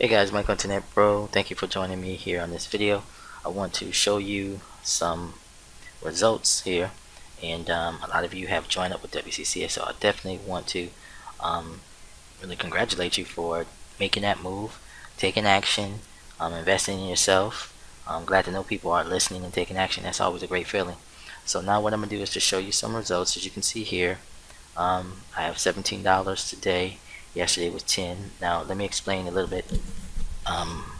Hey guys, Michael Internet Bro. Thank you for joining me here on this video. I want to show you some results here, and a lot of you have joined up with WCC, so I definitely want to really congratulate you for making that move, taking action, investing in yourself. I'm glad to know people are listening and taking action. That's always a great feeling. So now what I'm going to do is to show you some results. As you can see here, I have $17 today. Yesterday was 10. Now let me explain a little bit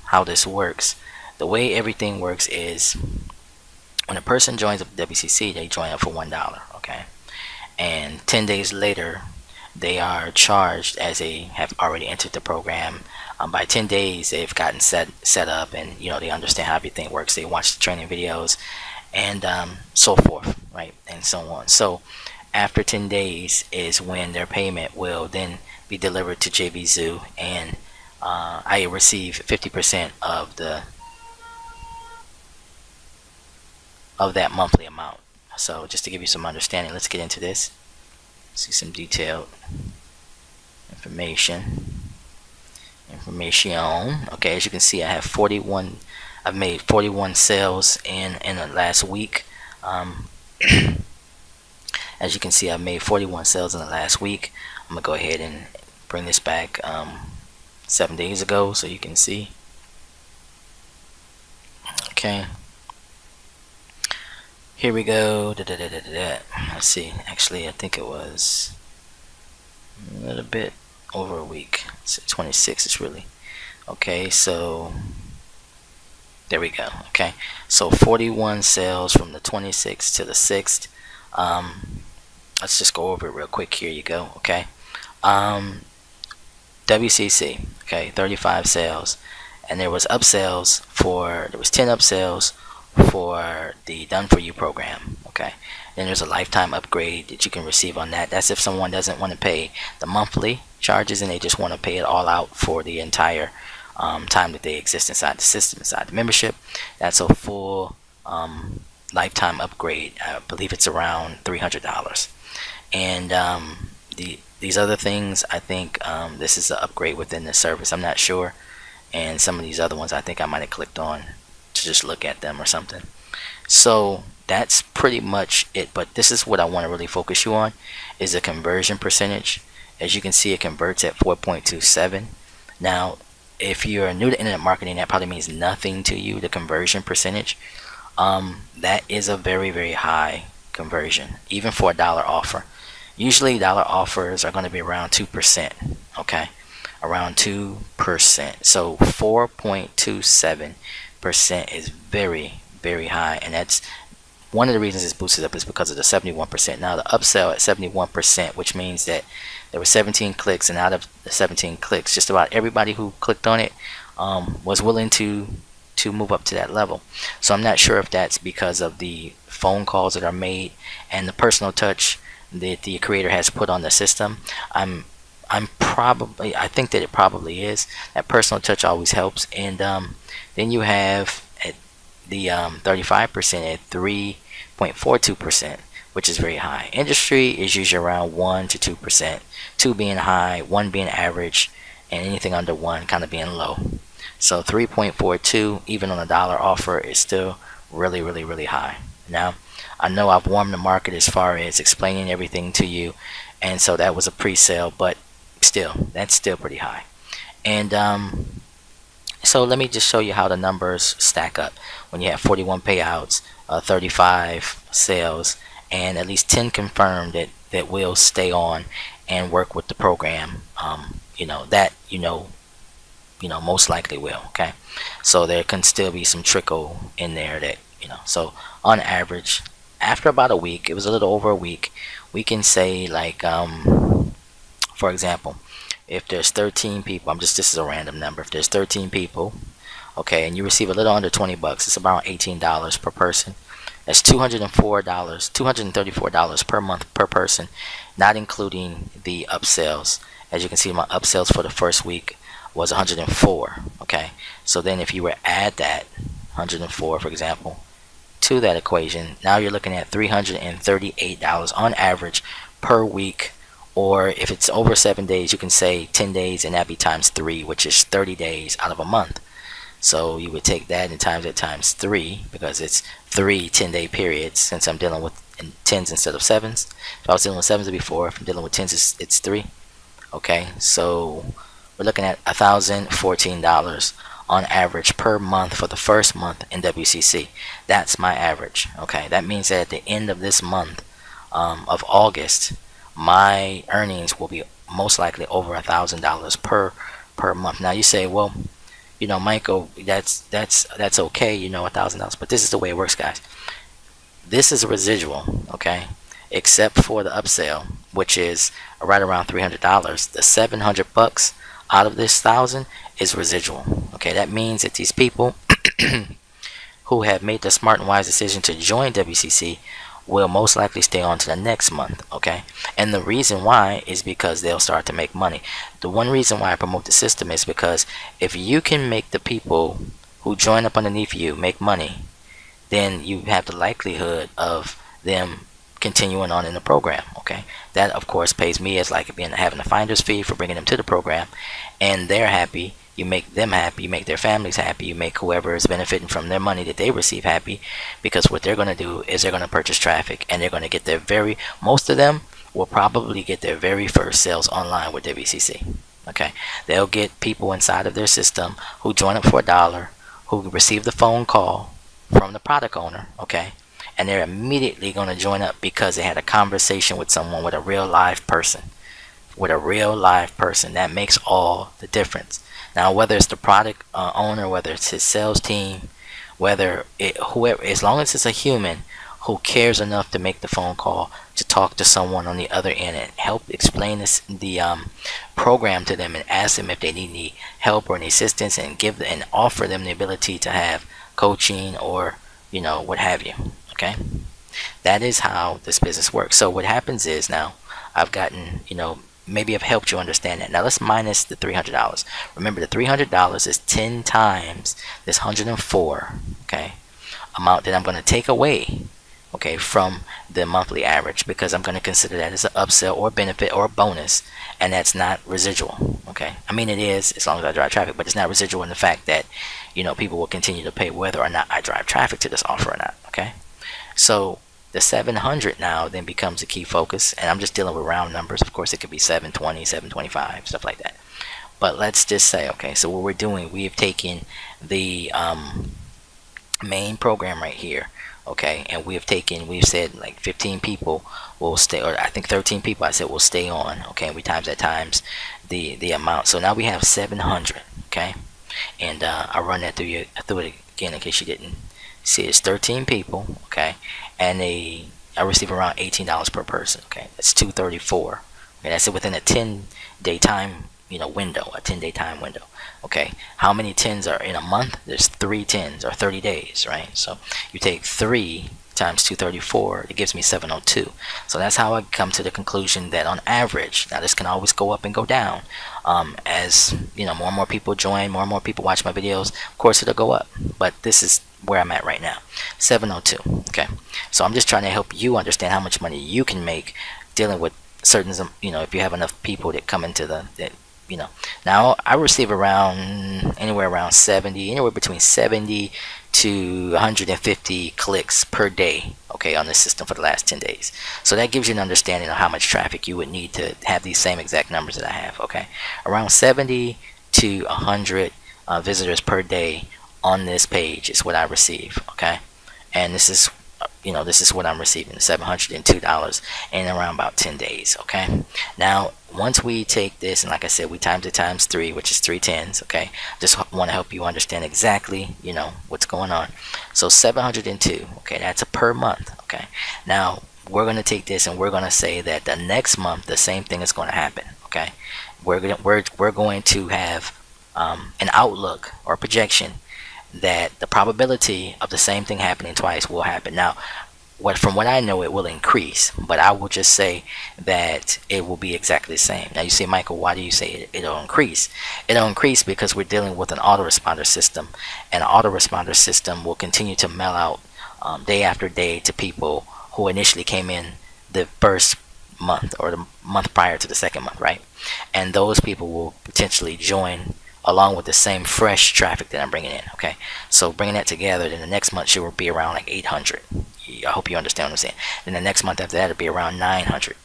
how this works. The way everything works is when a person joins up WCC, they join up for $1, okay? And 10 days later, they are charged as they have already entered the program. By 10 days, they've gotten set up, and they understand how everything works. They watch the training videos and so forth, right? And so on. So after 10 days is when their payment will then be delivered to JVZoo, and I receive 50% of that monthly amount. So just to give you some understanding, let's get into this. See some detailed information. Okay, as you can see, I have 41. I've made 41 sales in the last week. As you can see, I've made 41 sales in the last week. I'm gonna go ahead and bring this back 7 days ago so you can see. Okay, here we go. Let's see, actually I think it was a little bit over a week. It's 26. It's really okay. So there we go. Okay, so 41 sales from the 26th to the 6th. Let's just go over it real quick. Here you go. Okay, WCC, okay, 35 sales, and there was upsells for, there was 10 upsells for the Done For You program, okay. Then there's a lifetime upgrade that you can receive on that. That's if someone doesn't want to pay the monthly charges and they just want to pay it all out for the entire time that they exist inside the system, inside the membership. That's a full lifetime upgrade. I believe it's around $300. And these other things, I think this is an upgrade within the service. I'm not sure. And some of these other ones, I think I might have clicked on to just look at them or something. So that's pretty much it. But this is what I want to really focus you on, is the conversion percentage. As you can see, it converts at 4.27. Now, if you're new to internet marketing, that probably means nothing to you, the conversion percentage. That is a very, very high conversion, even for a dollar offer. Usually dollar offers are going to be around 2%, okay, around 2%. So 4.27% is very, very high, and that's one of the reasons it's boosted up is because of the 71%. Now the upsell at 71%, which means that there were 17 clicks, and out of the 17 clicks, just about everybody who clicked on it was willing to move up to that level. So I'm not sure if that's because of the phone calls that are made and the personal touch that the creator has put on the system. I think that it probably is. That personal touch always helps. And then you have at the 35% at 3.42%, which is very high. Industry is usually around 1 to 2%, 2 being high, 1 being average, and anything under 1 kind of being low. So 3.42 even on a dollar offer is still really, really, really high. Now I know I've warmed the market as far as explaining everything to you, and so that was a pre-sale, but still, that's still pretty high. And so let me just show you how the numbers stack up when you have 41 payouts, 35 sales, and at least 10 confirmed that will stay on and work with the program. Most likely will. Okay, so there can still be some trickle in there that so on average, after about a week, it was a little over a week, we can say, like, for example, if there's 13 people, this is a random number, if there's 13 people, okay, and you receive a little under 20 bucks, it's about $18 per person. That's $234 per month per person, not including the upsells. As you can see, my upsells for the first week was 104. Okay, so then if you were to add that 104, for example, to that equation, now you're looking at $338 on average per week Or if it's over 7 days, you can say 10 days, and that'd be times 3, which is 30 days out of a month. So you would take that and times it times 3, because it's 3 10-day periods, since I'm dealing with tens instead of sevens. If I was dealing with sevens before, if I'm dealing with tens, it's 3. Okay, so we're looking at $1,014 on average per month for the first month in WCC. That's my average. Okay, that means that at the end of this month of August, my earnings will be most likely over $1,000 per month. Now you say, well, Michael, that's okay, $1,000, but this is the way it works, guys. This is a residual, okay, except for the upsell, which is right around $300. The $700 out of this 1,000 is residual. Okay, that means that these people who have made the smart and wise decision to join WCC will most likely stay on to the next month. Okay, and the reason why is because they'll start to make money. The one reason why I promote the system is because if you can make the people who join up underneath you make money, then you have the likelihood of them continuing on in the program. Okay, that of course pays me as like having a finder's fee for bringing them to the program, and they're happy. You make them happy, you make their families happy, you make whoever is benefiting from their money that they receive happy, because what they're going to do is they're going to purchase traffic, and they're going to get most of them will probably get their very first sales online with WCC. Okay, they'll get people inside of their system who join up for $1, who receive the phone call from the product owner. Okay, and they're immediately going to join up because they had a conversation with someone, with a real live person. That makes all the difference. Now, whether it's the product owner, whether it's his sales team, whoever, as long as it's a human who cares enough to make the phone call, to talk to someone on the other end and help explain the program to them, and ask them if they need any help or any assistance, and offer them the ability to have coaching or what have you. Okay, that is how this business works. So what happens is, now I've gotten, maybe I've helped you understand that. Now let's minus the $300. Remember, the $300 is 10 times this 104, okay, amount that I'm going to take away, okay, from the monthly average, because I'm going to consider that as an upsell or benefit or a bonus, and that's not residual. Okay, I mean, it is, as long as I drive traffic, but it's not residual in the fact that people will continue to pay whether or not I drive traffic to this offer or not. Okay, so the 700 now then becomes a key focus, and I'm just dealing with round numbers. Of course, it could be 720, 725, stuff like that. But let's just say, okay, so what we're doing, we have taken the main program right here, okay, and we've said like 15 people will stay, or I think 13 people I said will stay on, okay, and we times that times the amount. So now we have 700, okay, and I'll run that through it again in case you didn't see. It's 13 people, okay, and I receive around $18 per person. Okay, that's $234. Okay, that's it within a 10-day time window, a 10-day time window. Okay, how many 10s are in a month? There's 3 10s, or 30 days, right? So you take 3 times 234, it gives me 702. So that's how I come to the conclusion that on average, now this can always go up and go down, as more and more people join, more and more people watch my videos, of course it'll go up, but this is where I'm at right now, 702. Okay, so I'm just trying to help you understand how much money you can make dealing with certain, if you have enough people that come into now I receive anywhere between 70 to 150 clicks per day, okay, on the system for the last 10 days. So that gives you an understanding of how much traffic you would need to have these same exact numbers that I have. Okay, around 70 to 100 visitors per day on this page is what I receive. Okay, and this is what I'm receiving, $702 in around about 10 days. Okay, now once we take this, and like I said, we times it times 3, which is 3 10s. Okay, just want to help you understand exactly what's going on. So 702, okay, that's a per month. Okay, now we're going to take this and we're going to say that the next month the same thing is going to happen. Okay, we're going to have an outlook or projection that the probability of the same thing happening twice will happen. Now, from what I know, it will increase, but I will just say that it will be exactly the same. Now you say, Michael, why do you say it'll increase? It'll increase because we're dealing with an autoresponder system, and an autoresponder system will continue to mail out day after day to people who initially came in the first month or the month prior to the second month, right? And those people will potentially join along with the same fresh traffic that I'm bringing in. Okay, so bringing that together, then the next month she will be around like 800. I hope you understand what I'm saying. Then the next month after that it'll be around 900,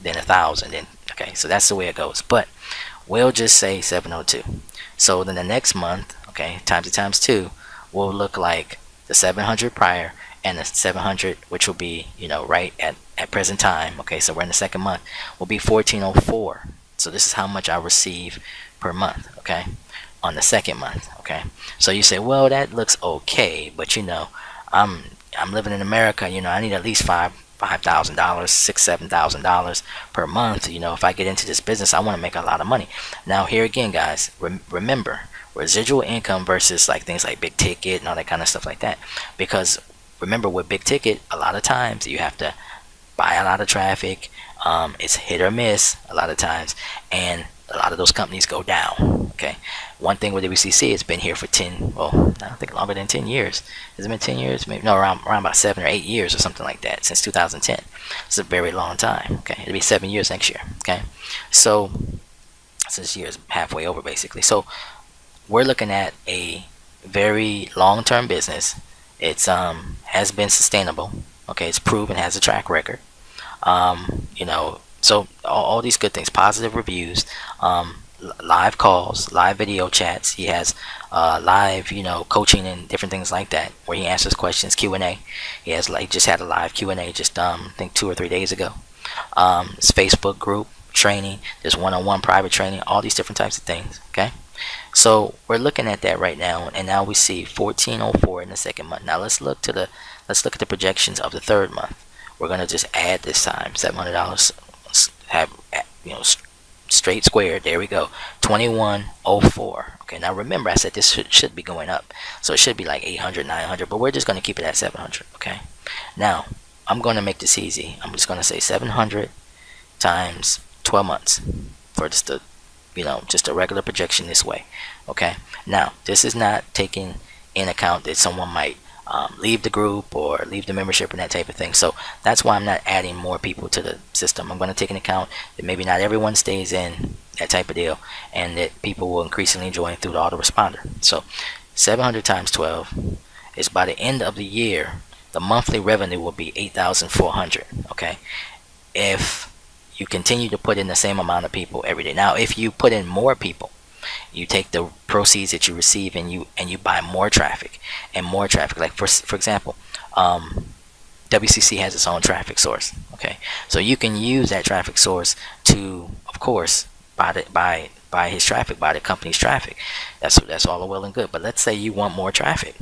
then 1,000. Then okay, so that's the way it goes. But we'll just say 702. So then the next month, okay, times it times two, will look like the 700 prior and the 700, which will be, right at present time. Okay, so we're in the second month, will be 1404. So this is how much I receive per month. Okay, on the second month. Okay, so you say, well, that looks okay, but I'm I'm living in America. I need at least $5,000, $7,000 per month. If I get into this business, I want to make a lot of money. Now, here again, guys, remember residual income versus like things like big ticket and all that kind of stuff like that. Because remember, with big ticket, a lot of times you have to buy a lot of traffic. It's hit or miss a lot of times, and a lot of those companies go down. Okay, one thing with WCC, it's been here for 10, well, I don't think longer than 10 years. Has it been 10 years? Maybe no, around about 7 or 8 years or something like that, since 2010. It's a very long time. Okay, it'll be 7 years next year. Okay, so this year is halfway over basically. So we're looking at a very long-term business. It's has been sustainable. Okay, it's proven, has a track record. So all these good things, positive reviews, live calls, live video chats. He has live, coaching and different things like that, where he answers questions, Q&A. He has like just had a live Q&A just I think 2 or 3 days ago. His Facebook group training, there's one-on-one private training, all these different types of things. Okay, so we're looking at that right now, and now we see 1404 in the second month. Now let's look at the projections of the third month. We're gonna just add this time $700. Have straight squared. There we go. 2104. Okay, now remember I said this should be going up, so it should be like 800, 900, but we're just gonna keep it at 700. Okay, now I'm gonna make this easy. I'm just gonna say 700 times 12 months for just a regular projection this way. Okay, now this is not taking in account that someone might leave the group or leave the membership and that type of thing. So that's why I'm not adding more people to the system. I'm going to take into account that maybe not everyone stays in, that type of deal, and that people will increasingly join through the autoresponder. So 700 times 12 is, by the end of the year, the monthly revenue will be 8,400. Okay, if you continue to put in the same amount of people every day. Now, if you put in more people, you take the proceeds that you receive and you buy more traffic and more traffic. Like for example, WCC has its own traffic source. Okay, so you can use that traffic source to, of course, buy his traffic, buy the company's traffic. That's all well and good. But let's say you want more traffic.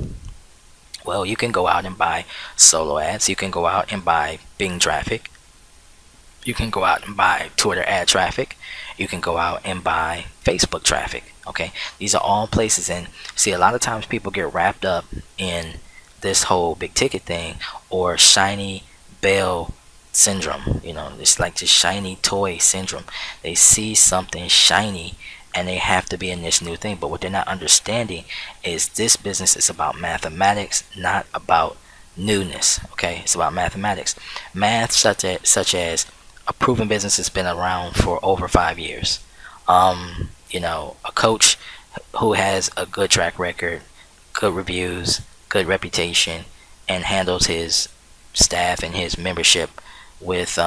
Well, you can go out and buy solo ads. You can go out and buy Bing traffic. You can go out and buy Twitter ad traffic. You can go out and buy Facebook traffic. Okay, these are all places. And see, a lot of times people get wrapped up in this whole big ticket thing or shiny bell syndrome. It's like this shiny toy syndrome. They see something shiny and they have to be in this new thing. But what they're not understanding is this business is about mathematics, not about newness. Okay, it's about mathematics. Math such as a proven business has been around for over 5 years. A coach who has a good track record, good reviews, good reputation, and handles his staff and his membership with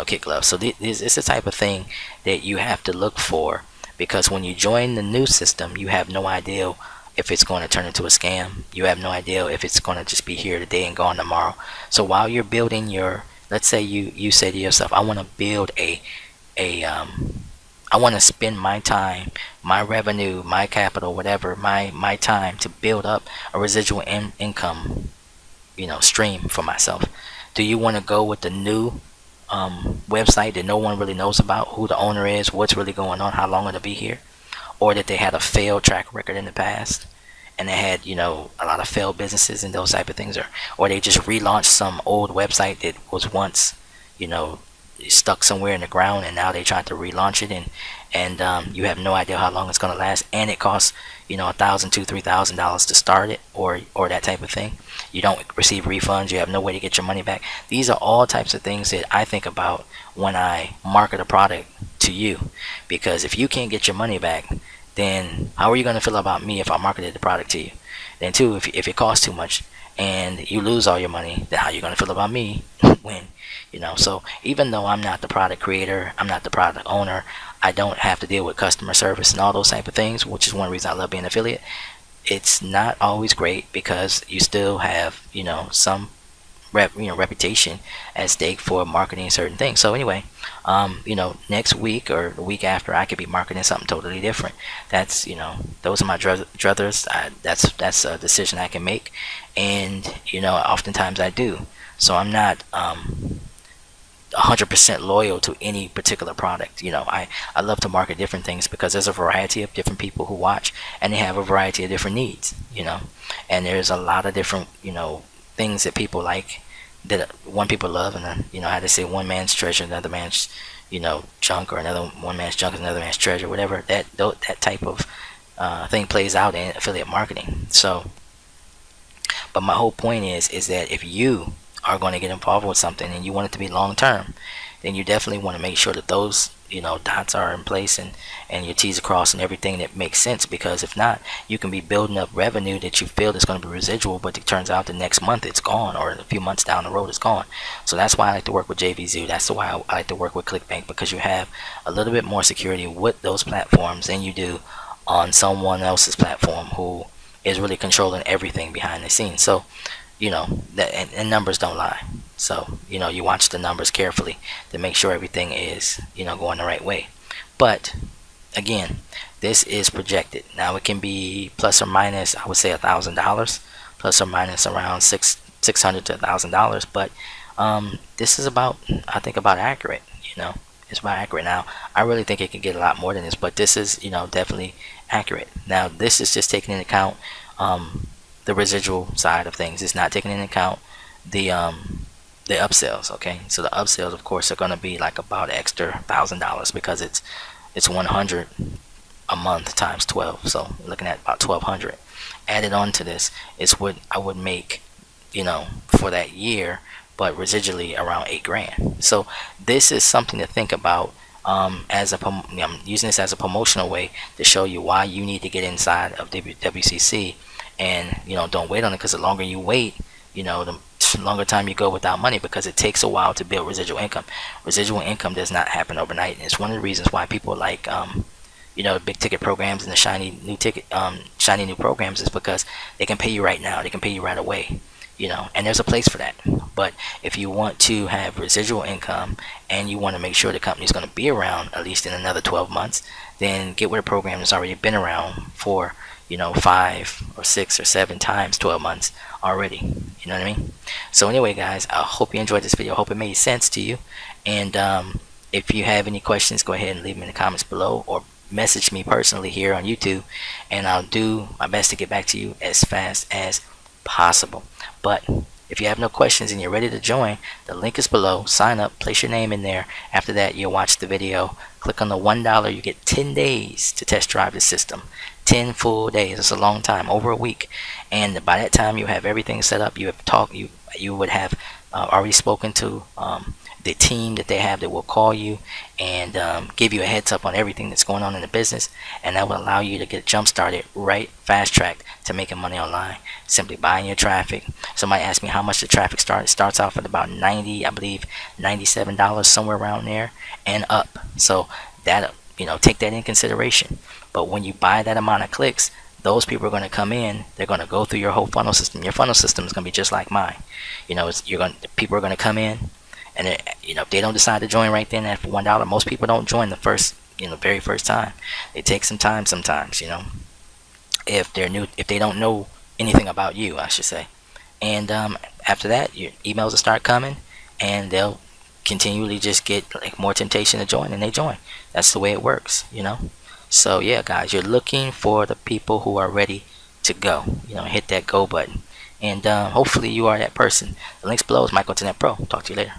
kid gloves. So this is the type of thing that you have to look for, because when you join the new system, you have no idea if it's going to turn into a scam. You have no idea if it's going to just be here today and gone tomorrow. So while you're building let's say you say to yourself, I want to build I want to spend my time, my revenue, my capital, whatever, my time to build up a residual income, stream for myself. Do you want to go with the new website that no one really knows about, who the owner is, what's really going on, how long it'll be here, or that they had a failed track record in the past? And they had, a lot of failed businesses and those type of things, or they just relaunched some old website that was once, stuck somewhere in the ground, and now they tried to relaunch it and you have no idea how long it's going to last, and it costs $1,000, $2,000, $3,000 to start it, or that type of thing. You don't receive refunds. You have no way to get your money back. These are all types of things that I think about when I market a product to you, because if you can't get your money back, then how are you going to feel about me if I marketed the product to you? Then two, if it costs too much and you lose all your money, then how are you going to feel about me when so even though I'm not the product creator, I'm not the product owner, I don't have to deal with customer service and all those type of things, which is one reason I love being an affiliate. It's not always great because you still have some reputation at stake for marketing certain things. So anyway, next week or the week after, I could be marketing something totally different. That's those are my druthers. That's a decision I can make, and oftentimes I do. So I'm not 100% loyal to any particular product. I love to market different things because there's a variety of different people who watch, and they have a variety of different needs. And there's a lot of different things that people like, that one people love, and then how they say, one man's treasure, another man's junk, or one man's junk is another man's treasure, whatever that type of thing plays out in affiliate marketing. So, but my whole point is that if you are going to get involved with something and you want it to be long term, then you definitely want to make sure that those dots are in place, and your T's are crossed, and everything that makes sense. Because if not, you can be building up revenue that you feel is going to be residual, but it turns out the next month it's gone, or a few months down the road it's gone. So that's why I like to work with JVZoo. That's why I like to work with ClickBank, because you have a little bit more security with those platforms than you do on someone else's platform who is really controlling everything behind the scenes. So that, and numbers don't lie. So you watch the numbers carefully to make sure everything is going the right way. But again, this is projected. Now it can be plus or minus, I would say $1,000, plus or minus around $600 to $1,000. But this is I think about accurate. It's about accurate. Now I really think it can get a lot more than this, but this is definitely accurate. Now this is just taking into account the residual side of things. It's not taking into account the upsells. Okay, so the upsells, of course, are going to be like about extra $1,000, because it's 100 a month times 12, so we're looking at about 1,200 added on to this. Is what I would make for that year, but residually around $8,000. So this is something to think about. I'm using this as a promotional way to show you why you need to get inside of WCC. And don't wait on it, because the longer you wait, the longer time you go without money, because it takes a while to build residual income. Residual income does not happen overnight, and it's one of the reasons why people like the big ticket programs and the shiny new programs, is because they can pay you right now, they can pay you right away, and there's a place for that. But if you want to have residual income and you want to make sure the company's going to be around at least in another 12 months, then get with a program that's already been around for 5 or 6 or 7 times 12 months already. You know what I mean? So anyway, guys, I hope you enjoyed this video. I hope it made sense to you. And if you have any questions, go ahead and leave them in the comments below, or message me personally here on YouTube, and I'll do my best to get back to you as fast as possible. But if you have no questions and you're ready to join, the link is below. Sign up, place your name in there. After that, you'll watch the video. Click on the $1. You get 10 days to test drive the system. 10 full days. It's a long time, over a week. And by that time, you have everything set up. You have talked. You would have already spoken to the team that they have that will call you and give you a heads up on everything that's going on in the business, and that will allow you to get jump started right fast tracked to making money online, simply buying your traffic. Somebody asked me how much the traffic starts off at about $90, I believe $97, somewhere around there and up. So that take that in consideration. But when you buy that amount of clicks, those people are going to come in. They're going to go through your whole funnel system. Your funnel system is going to be just like mine. People are going to come in, and if they don't decide to join right then at $1, most people don't join the very first time. It takes some time sometimes. If they're new, if they don't know anything about you, I should say. And after that, your emails will start coming, and they'll continually just get more temptation to join, and they join. That's the way it works. So yeah, guys, you're looking for the people who are ready to go. Hit that go button, and hopefully you are that person. The links below is Michael Internet Pro. Talk to you later.